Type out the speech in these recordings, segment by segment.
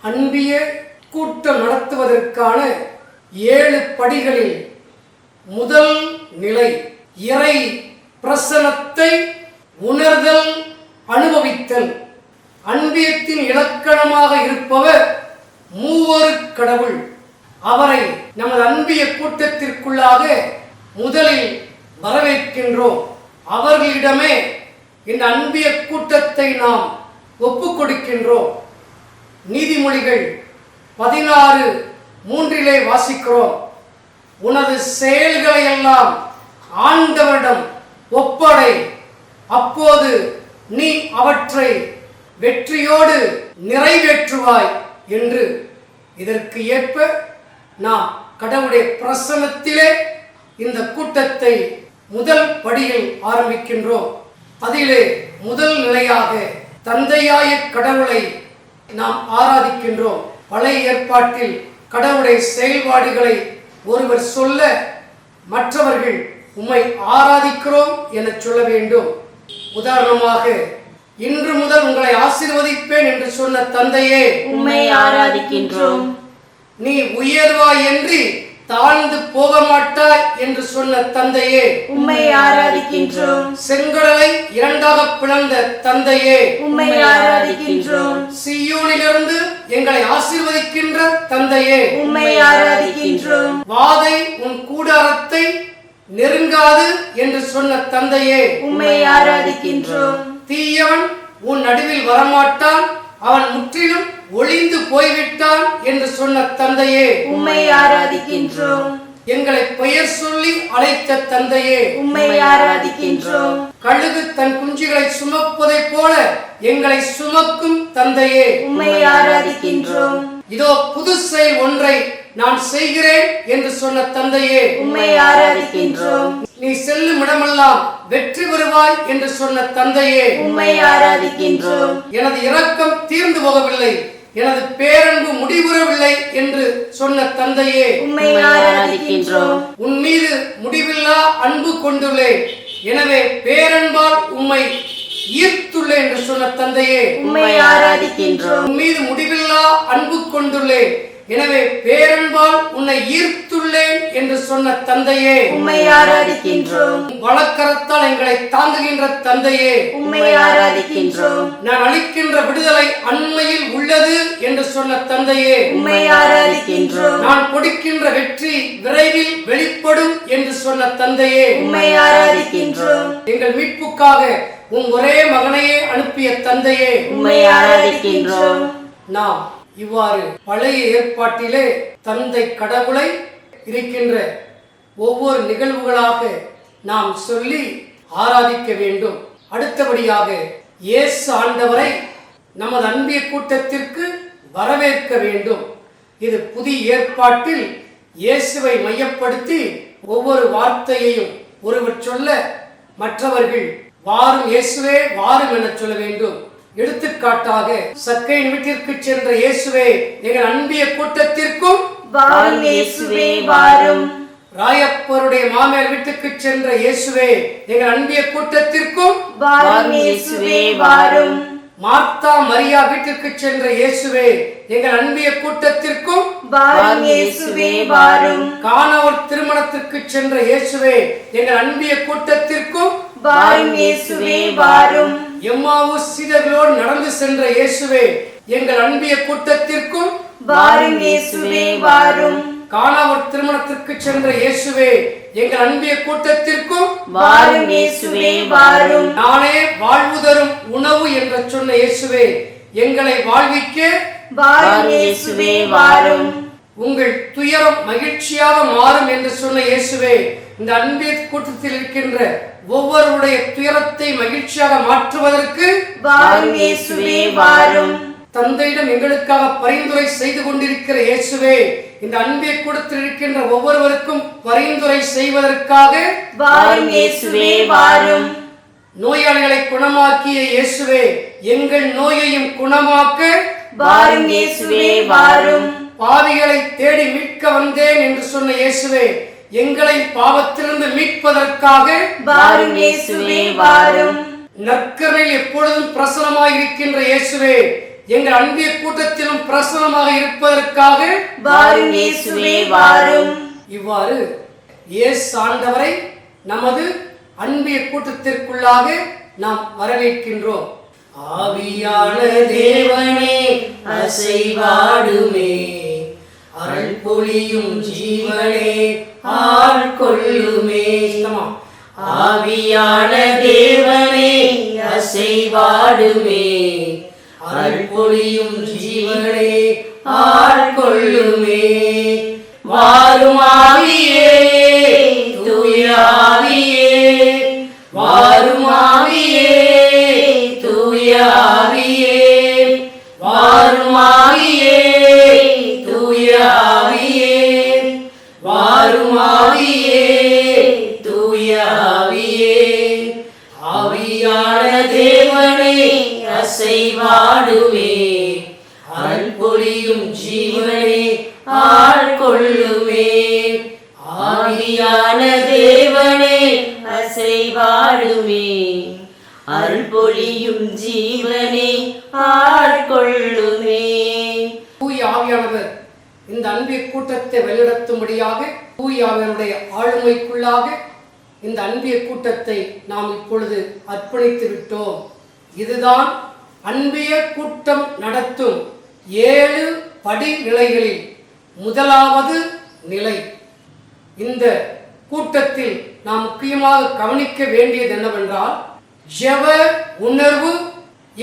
அன்பிய கூட்டம் நடத்துவதற்கான 7 படிகளில் முதல் நிலை இறை பிரசன்னத்தை உணர்தல், அனுபவித்தல். அன்பியத்தின் இலக்கணமாக இருப்பவர் மூவரு கடவுள். அவரை நமது அன்பிய கூட்டத்திற்குள்ளாக முதலில் வரவேற்கின்றோம். அவர்களிடமே இந்த அன்பிய கூட்டத்தை நாம் ஒப்புக் கொடுக்கின்றோம். நீதிமொழிகள் 16:3 வாசிக்கிறோம். உனது செயல்களை எல்லாம் ஆண்டவரிடம் ஒப்படை, அப்போது நீ அவற்றை வெற்றியோடு நிறைவேற்றுவாய் என்று. இதற்கு ஏற்ப நாம் கடவுளுடைய பிரசன்னத்திலே இந்த கூட்டத்தை முதல் படியில் ஆரம்பிக்கின்றோம். அதிலே முதல் நிலையாக தந்தையாய கடவுளை நாம் ஆராதிக்கின்றோம். பழைய ஏற்பாட்டில் கடவுளுடைய செயல்பாடுகளை ஒருவர் சொல்ல மற்றவர்கள் உம்மை ஆராதிக்கிறோம் என சொல்ல வேண்டும். உதாரணமாக, இன்று முதல் உங்களை ஆசீர்வதிப்பேன் என்று சொன்ன தந்தையே உம்மை ஆராதிக்கின்றோம். நீ உயர்வாய் என்று தாழ்ந்து போக மாட்டாய் என்று சொன்ன தந்தையே உம்மை ஆராதிக்கின்றோம். செங்கடலை 2ஆக பிளந்த தந்தையே உம்மை ஆராதிக்கின்றோம். சீயோனிலிருந்து எங்களை ஆசீர்வதிக்கின்ற தந்தையே உம்மை ஆராதிக்கின்றோம். வாதை உன் கூடாரத்தை நெருங்காது என்று சொன்ன தந்தையே உம்மை ஆராதிக்கின்றோம். தீயவன் உன் நடுவில் வரமாட்டான், அவன் முற்றிலும் ஒளிந்து போய்விட்டான் என்று சொன்ன தந்தையே உம்மை ஆராதிக்கின்றோம். எங்களை பெயர் சொல்லி அழைத்த தந்தையே உம்மை ஆராதிக்கின்றோம். கழுகு தன் குஞ்சுகளை சுமப்பதை போல எங்களை சுமக்கும் தந்தையே உம்மை ஆராதிக்கின்றோம். இதோ புது செயல் ஒன்றை நான் செய்கிறேன் என்று சொன்ன தந்தையே உம்மை ஆராதிக்கின்றோம். நீ செல்லும் இடமெல்லாம் வெற்றி பெறுவாய் என்று சொன்ன தந்தையே உம்மை ஆராதிக்கின்றோம். எனது இரக்கம் தீர்ந்து போகவில்லை, எனது பேரன்பு முடிவுறவில்லை என்று சொன்ன தந்தையே உம்மை ஆராதிக்கின்றோம். உன் மீது முடிவில்லா அன்பு கொண்டுள்ளேன், எனவே பேரன்பால் உம்மை ஈர்த்துள்ளேன் என்று சொன்ன தந்தையே உம்மை ஆராதிக்கின்றோம். உன் மீது முடிவில்லா அன்பு கொண்டுள்ளேன், எனவே பேரன்பால் உன்னை ஈர்த்துள்ளேன் என்று சொன்ன தந்தையே உம்மை ஆராதிக்கின்றோம். வலக்கரத்தால் எங்களை தாங்குகின்ற தந்தையே உம்மை ஆராதிக்கின்றோம். நான் அளிக்கின்ற விடுதலை அண்மையில் உள்ளது என்று சொன்ன தந்தையே உம்மை ஆராதிக்கின்றோம். நான் கொடுக்கின்ற வெற்றி விரைவில் வெளிப்படும் என்று சொன்ன தந்தையே உம்மை ஆராதிக்கின்றோம். எங்கள் மீட்புக்காக உன் ஒரே மகனையே அனுப்பிய தந்தையே உம்மை ஆராதிக்கின்றோம். நாம் இவ்வாறு பழைய ஏற்பாட்டிலே தந்தை கடவுளை இருக்கின்ற ஒவ்வொரு நிகழ்வுகளாக நாம் சொல்லி ஆராதிக்க வேண்டும். அடுத்தபடியாக இயேசு ஆண்டவரை நமது அன்பிய கூட்டத்திற்கு வரவேற்க வேண்டும். இது புதிய ஏற்பாட்டில் இயேசுவை மையப்படுத்தி ஒவ்வொரு வார்த்தையையும் ஒருவர் சொல்ல மற்றவர்கள் வாரும் இயேசுவே வாரும் என சொல்ல வேண்டும். எடுத்துக்காட்டாக, சக்கையின் வீட்டிற்கு சென்ற இயேசுவே எங்கள் அன்பிய கூட்டத்திற்கும் வாரும் இயேசுவே வாரும். ராயப்பருடைய மாமியார் வீட்டுக்கு சென்ற இயேசுவே எங்கள் அன்பிய கூட்டத்திற்கும் வாரும் இயேசுவே வாரும். மார்த்தா மரியா வீட்டுக்கு சென்ற இயேசுவே எங்கள் அன்பிய கூட்டத்திற்கும் வாரும் இயேசுவே வாரும். கானாவூர் திருமணத்திற்கு சென்ற இயேசுவே எங்கள் அன்பிய கூட்டத்திற்கும் வாரும் இயேசுவே வாரும். எம்மாவூஸ் சீடர்களோடு நடந்து சென்ற இயேசுவே எங்கள் அன்பிய கூட்டத்திற்கும் வாரும் இயேசுவே வாரும். கானாவூர் திருமணத்திற்கு சென்ற இயேசுவே எங்கள் அன்பிய கூட்டத்திற்கும் வாரும் இயேசுவே வாரும். நானே வாழ்வு தரும் உணவு என்று சொன்ன இயேசுவே எங்களை வாழ்விக்க வாரும் இயேசுவே வாரும். உங்கள் துயரம் மகிழ்ச்சியாக மாறும் என்று சொன்ன இயேசுவே இந்த அன்பிய கூட்டத்தில் இருக்கின்ற ஒவ்வொருடைய துயரத்தை மகிழ்ச்சியாக மாற்றுவதற்கு வாரும் இயேசுவே வாரும். தந்தையிடம் எங்களுக்காக பரிந்துரை செய்து கொண்டிருக்கிற இயேசுவே இந்த அன்பிய கூட்டத்தில் இருக்கின்ற ஒவ்வொருவருக்கும் பரிந்துரை செய்வதற்காக வாரும் இயேசுவே வாரும். நோயாளிகளை குணமாக்கிய இயேசுவே எங்கள் நோயையும் குணமாக்க வாரும் இயேசுவே வாரும். பாவிகளை தேடி மீட்க வந்தேன் என்று சொன்ன இயேசுவே எங்களை பாவத்திலிருந்து மீட்பதற்காக வாரும் இயேசுவே வாரும். நற்கரையில் எப்பொழுதும் பிரசன்னமாய் இருக்கின்ற இயேசுவே எங்கள் அன்பிய கூட்டத்திலும் பிரசனமாக இருப்பதற்காக வாரும் இயேசுவே வாரும். இவ்வாறு இயேசு ஆண்டவரை நமது அன்பிய கூட்டத்திற்குள்ளாக நாம் வரவேற்கின்றோம். ஆவியான தேவனே அசைவாடுமே, அருள் பொழியும் ஜீவனே ஆட்கொள்ளுமே. ஆவியான தேவனே அசைவாடுமே, அருள் பொழியும் ஜீவனே ஆட்கொள்ளுமே. வாரும் ஆவியே தூய ஆவியே, வாரும் ஆவியே தூய ஆவியே, வாரும் ஆவியே தூய ஆவியே, வாரும் ஆவியே தூய ஆவியே. ஆவியான தேவனே அசைவாடுமே, அருள் பொழியும் ஜீவனே ஆட்கொள்ளுமே. ஆவியான தேவனே அசைவாடுமே, அருள் பொழியும் ஜீவனே ஆட்கொள்ளுமே. தூய ஆவியானவர் இந்த அன்பிய கூட்டத்தை வழிநடத்தும்படியாக தூய ஆவியானுடைய ஆளுமைக்குள்ளாக இந்த அன்பிய கூட்டத்தை நாம் இப்பொழுது அர்ப்பணித்து விட்டோம். இதுதான் அன்பிய கூட்டம் நடத்தும் 7 படிநிலைகளில் முதலாவது நிலை. இந்த கூட்டத்தில் நாம் முக்கியமாக கவனிக்க வேண்டியது என்னவென்றால், ஜெப உணர்வு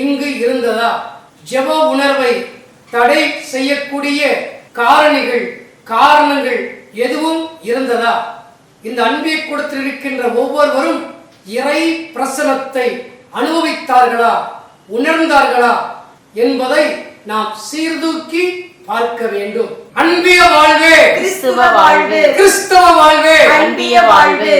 இங்கு இருந்ததா? ஜெப உணர்வை தடை செய்யக்கூடிய காரணங்கள் எதுவும் இருந்ததா? இந்த அன்பிய கூட்டத்தில் இருக்கின்ற ஒவ்வொருவரும் இறை பிரசனத்தை அனுபவித்தார்களா, உணர்ந்தார்களா என்பதை நாம் சீர்தூக்கி பார்க்க வேண்டும். அன்பிய வாழ்வே கிறிஸ்துவ வாழ்வு, கிறிஸ்தவ வாழ்வே அன்பிய வாழ்வு.